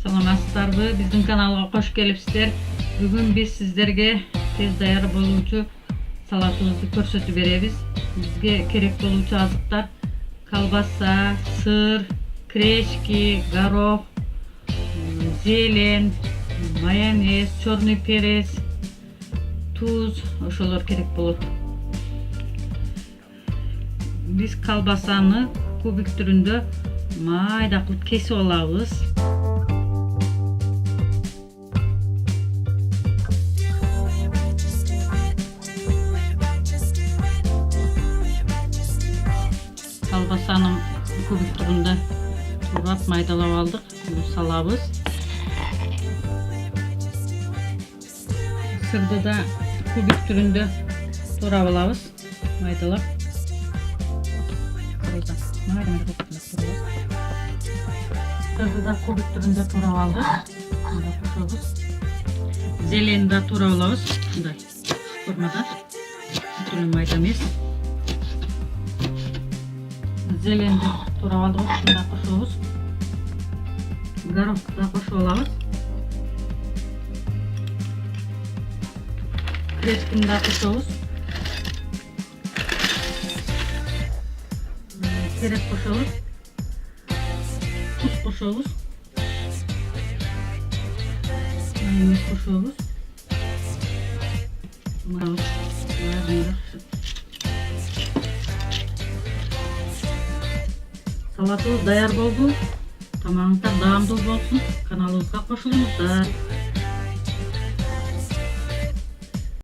Саламатсыздарбы, биздин каналга кош келипсиздер. Бүгүн биз сиздерге тез даяр болуучу салатыбызды көрсөтүп беребиз. Бизге керек болуучу азыктар: колбаса, сыр, крешки, горох, зелень, майонез, черный перец, туз, ошолор керек болот. Биз колбасаны кубик түрүндө майда кылып кесип алабыз. Колбасаны кубик түрүндө турап майдалап алдык. Салабыз. Сырды да кубик түрүндө турап алабыз, майдалап. Сырды да кубик түрүндө турап алдык. Мында кошобуз. Зелень да турап алабыз. Мындай формада. Бүтүн майда эмес. Зеленди турап алдык. Мында кошобуз. Горохты да кошуп алабыз. Крешкини да кошобуз. Перец кошобуз. Туз кошобуз. Майонез кошобуз. Салатыбыз даяр болду. Тамагыңыздар даамдуу болсун. Каналыбызга кошулуңуздар.